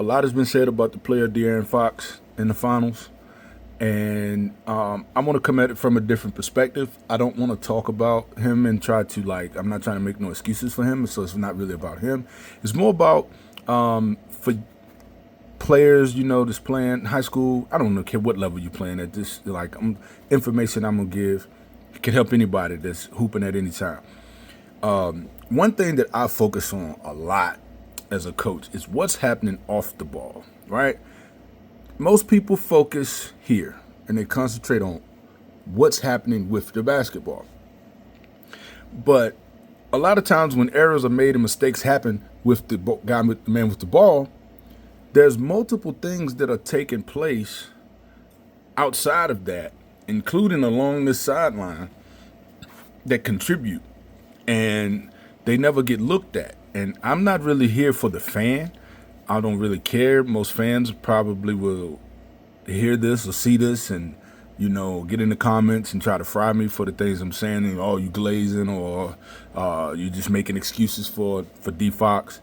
a lot has been said about the player De'Aaron Fox in the finals, and I want to come at it from a different perspective. I don't want to talk about him and try to I'm not trying to make no excuses for him, so it's not really about him. It's more about for players, that's playing high school. I don't know care what level you're playing at. This information I'm gonna give can help anybody that's hooping at any time. One thing that I focus on a lot as a coach is what's happening off the ball, right? Most people focus here and they concentrate on what's happening with the basketball. But a lot of times when errors are made and mistakes happen with the man with the ball, there's multiple things that are taking place outside of that, including along this sideline, that contribute, and they never get looked at. And I'm not really here for the fan. I don't really care. Most fans probably will hear this or see this and, get in the comments and try to fry me for the things I'm saying. And, oh, you glazing, or you just making excuses for D Fox.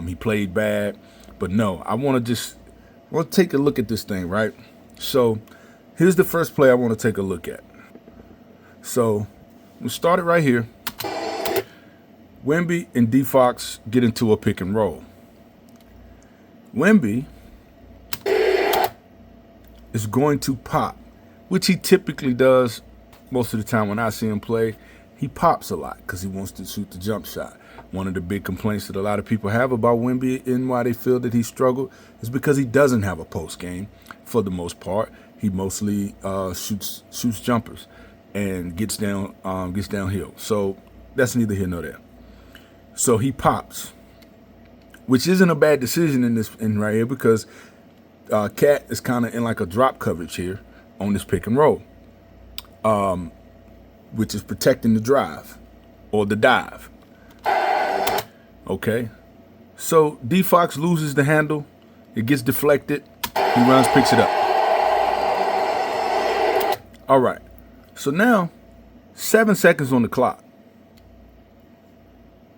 He played bad. But no, I want to take a look at this thing, right? So here's the first play I want to take a look at. So we started right here. Wemby and D Fox get into a pick and roll. Wemby is going to pop, which he typically does most of the time when I see him play. He pops a lot because he wants to shoot the jump shot. One of the big complaints that a lot of people have about Wemby and why they feel that he struggled is because he doesn't have a post game for the most part. He mostly shoots jumpers and gets downhill. So that's neither here nor there. So he pops, which isn't a bad decision in right here because Cat is kind of in like a drop coverage here on this pick and roll, which is protecting the drive or the dive. Okay, so D Fox loses the handle. It gets deflected. He runs, picks it up. All right, so now 7 seconds on the clock.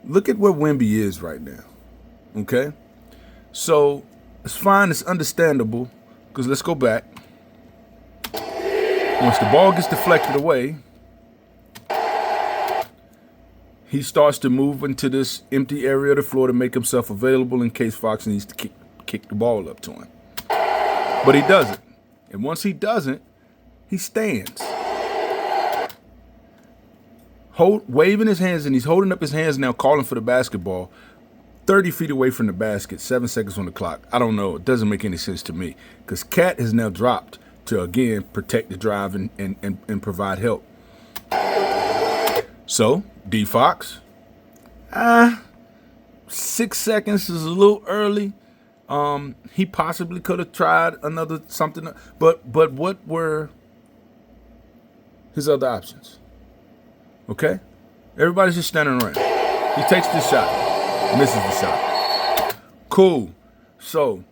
Look at where Wemby is right now. Okay, so it's fine. It's understandable because let's go back. Once the ball gets deflected away, he starts to move into this empty area of the floor to make himself available in case Fox needs to kick the ball up to him. But he doesn't. And once he doesn't, he stands. Waving his hands, and he's holding up his hands now, calling for the basketball, 30 feet away from the basket, 7 seconds on the clock. I don't know. It doesn't make any sense to me because Cat has now dropped to, again, protect the drive and provide help. So, D Fox, 6 seconds is a little early. He possibly could have tried another something, but what were his other options? Okay? Everybody's just standing around. He takes the shot, misses the shot. Cool. So,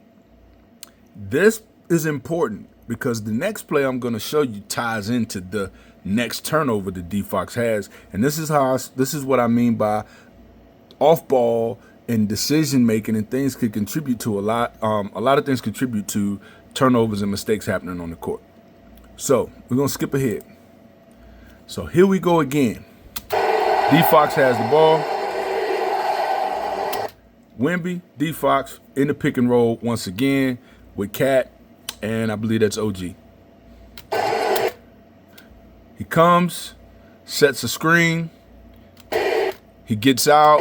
this is important because the next play I'm going to show you ties into the next turnover that D Fox has, and this is what I mean by off ball and decision making, and things could contribute to a lot of things contribute to turnovers and mistakes happening on the court. So we're gonna skip ahead. So here we go again. D Fox has the ball. Wemby, D Fox in the pick and roll once again with Cat, and I believe that's OG. He comes, sets a screen, he gets out.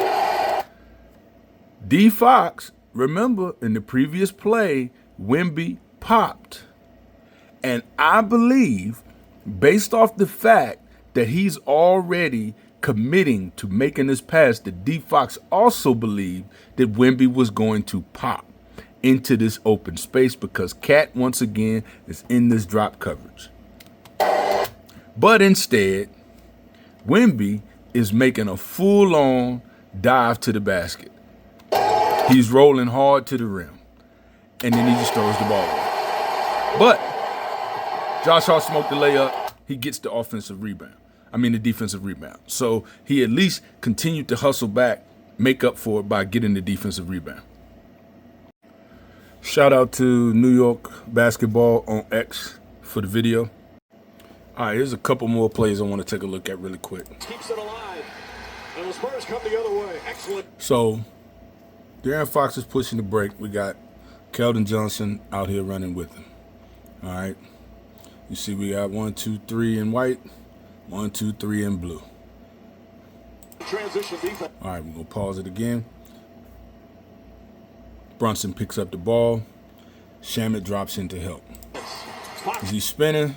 D Fox, remember in the previous play, Wemby popped. And I believe, based off the fact that he's already committing to making this pass, that D Fox also believed that Wemby was going to pop into this open space because Cat, once again, is in this drop coverage. But instead, Wemby is making a full-on dive to the basket. He's rolling hard to the rim, and then he just throws the ball away. But Josh Hart smoked the layup. He gets the the defensive rebound. So he at least continued to hustle back, make up for it by getting the defensive rebound. Shout out to New York Basketball on X for the video. All right, here's a couple more plays I want to take a look at really quick. Keeps it alive. And the Spurs come the other way. Excellent. So, De'Aaron Fox is pushing the break. We got Keldon Johnson out here running with him. All right. You see we got 1, 2, 3 in white, 1, 2, 3 in blue. Transition defense. All right, we're going to pause it again. Brunson picks up the ball. Shamet drops in to help. As he's spinning,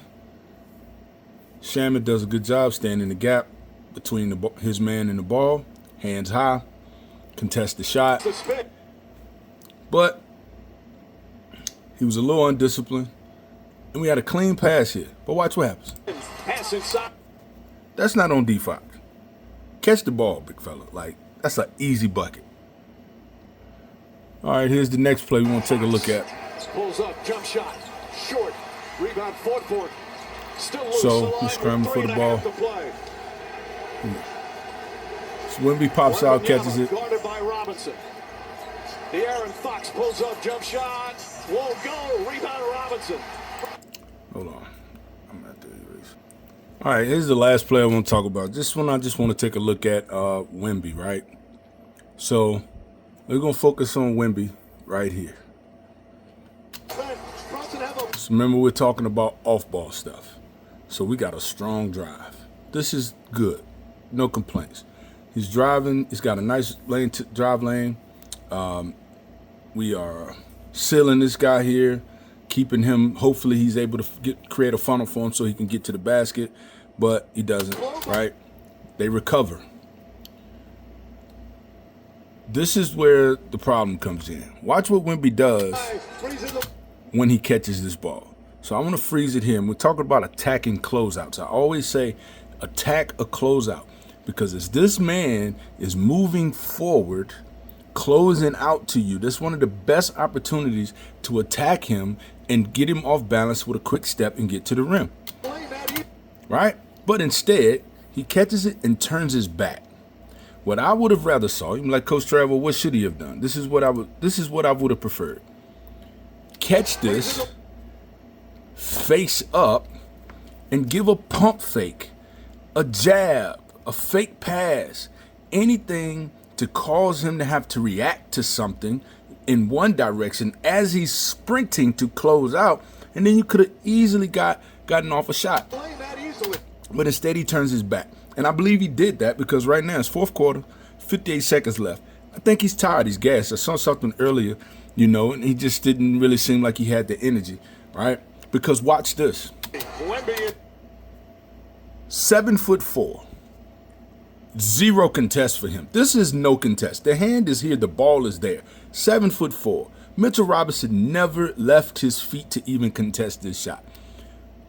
Shamet does a good job staying in the gap between his man and the ball. Hands high. Contests the shot. But he was a little undisciplined. And we had a clean pass here. But watch what happens. Pass inside. That's not on D-Fox. Catch the ball, big fella. Like, that's an easy bucket. All right, here's the next play we want to take a look at. Pulls up, jump shot, short, rebound, foot. Still loose. So he's scrambling for the ball. So Wemby pops out, catches it. Guarded by Robinson. De'Aaron Fox pulls up, jump shot, won't go. Rebound, Robinson. Hold on, I'm at the erase. All right, here's the last play I want to talk about. This one I just want to take a look at Wemby, right? So we're gonna focus on Wemby right here. So remember, we're talking about off-ball stuff. So we got a strong drive. This is good. No complaints. He's driving. He's got a nice lane drive lane. We are sealing this guy here, keeping him. Hopefully, he's able to create a funnel for him so he can get to the basket, but he doesn't. Right? They recover. This is where the problem comes in. Watch what Wemby does when he catches this ball. So I want to freeze it here. And we're talking about attacking closeouts. I always say attack a closeout because as this man is moving forward, closing out to you, that's one of the best opportunities to attack him and get him off balance with a quick step and get to the rim. Right? But instead, he catches it and turns his back. What I would have rather saw, even like Coach Travel, what should he have done? This is what I would have preferred. Catch this, face up, and give a pump fake, a jab, a fake pass, anything to cause him to have to react to something in one direction as he's sprinting to close out, and then you could have easily gotten off a shot. But instead he turns his back. And I believe he did that because right now it's fourth quarter, 58 seconds left. I think he's tired. He's gassed. I saw something earlier, and he just didn't really seem like he had the energy, right? Because watch this. 7'4", 0 contest for him. This is no contest. The hand is here. The ball is there. 7'4". Mitchell Robinson never left his feet to even contest this shot.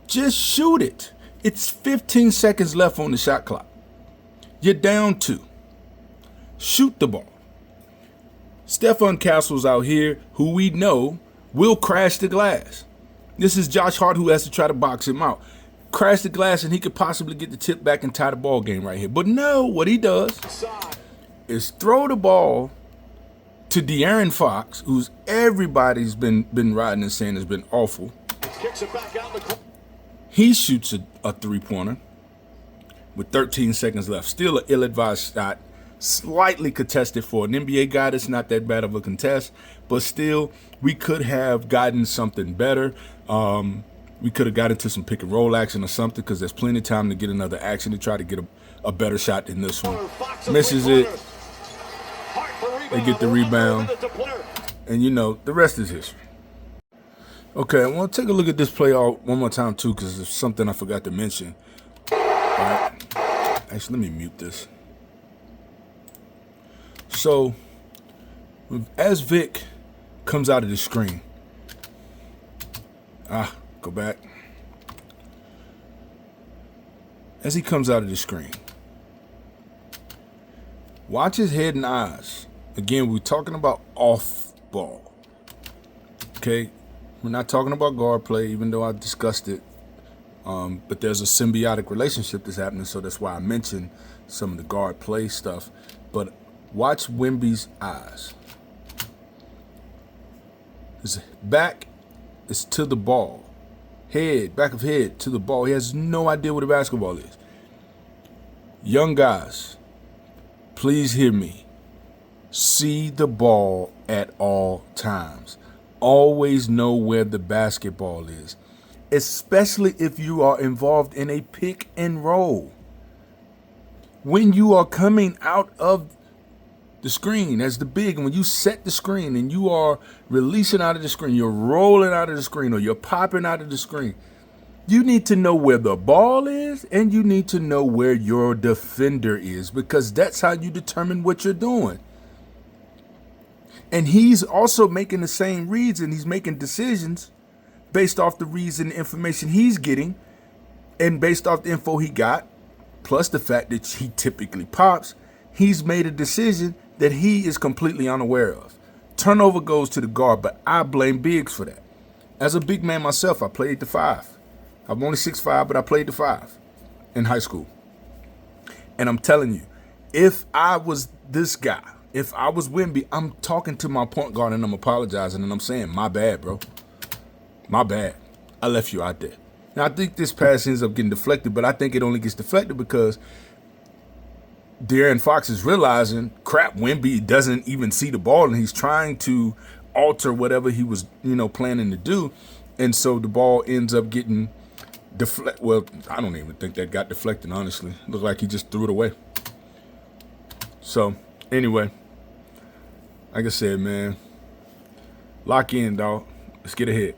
Just shoot it. It's 15 seconds left on the shot clock. You're down 2. Shoot the ball. Stephon Castle's out here, who we know will crash the glass. This is Josh Hart who has to try to box him out. Crash the glass and he could possibly get the tip back and tie the ball game right here. But no, what he does is throw the ball to De'Aaron Fox, who's everybody's been riding and saying has been awful. Kicks it back out the. He shoots a three-pointer with 13 seconds left. Still an ill-advised shot. Slightly contested for an NBA guy. That's not that bad of a contest. But still, we could have gotten something better. We could have got into some pick-and-roll action or something because there's plenty of time to get another action to try to get a better shot than this one. Misses it. They get the rebound. And, the rest is history. Okay, I want to take a look at this play one more time, too, because it's something I forgot to mention. All right. Actually, let me mute this. So, as Vic comes out of the screen. Go back. As he comes out of the screen. Watch his head and eyes. Again, we're talking about off ball. Okay? We're not talking about guard play, even though I discussed it. But there's a symbiotic relationship that's happening, so that's why I mentioned some of the guard play stuff. But watch Wemby's eyes. His back is to the ball. Back of head to the ball. He has no idea what a basketball is. Young guys, please hear me. See the ball at all times. Always know where the basketball is, especially if you are involved in a pick and roll. When you are coming out of the screen as the big, and when you set the screen and you are releasing out of the screen, you're rolling out of the screen, or you're popping out of the screen, you need to know where the ball is, and you need to know where your defender is, because that's how you determine what you're doing. And he's also making the same reads, and he's making decisions based off the reads and the information he's getting, and based off the info he got, plus the fact that he typically pops. He's made a decision that he is completely unaware of. Turnover goes to the guard, but I blame bigs for that. As a big man myself, I played the 5. I'm only 6'5", but I played the 5 in high school. And I'm telling you, if I was this guy, if I was Wemby, I'm talking to my point guard and I'm apologizing and I'm saying, my bad, bro. My bad. I left you out there. Now, I think this pass ends up getting deflected, but I think it only gets deflected because De'Aaron Fox is realizing, crap, Wemby doesn't even see the ball, and he's trying to alter whatever he was, planning to do. And so the ball ends up getting deflected. Well, I don't even think that got deflected, honestly. It looked like he just threw it away. So, anyway, like I said, man, lock in, dog. Let's get ahead.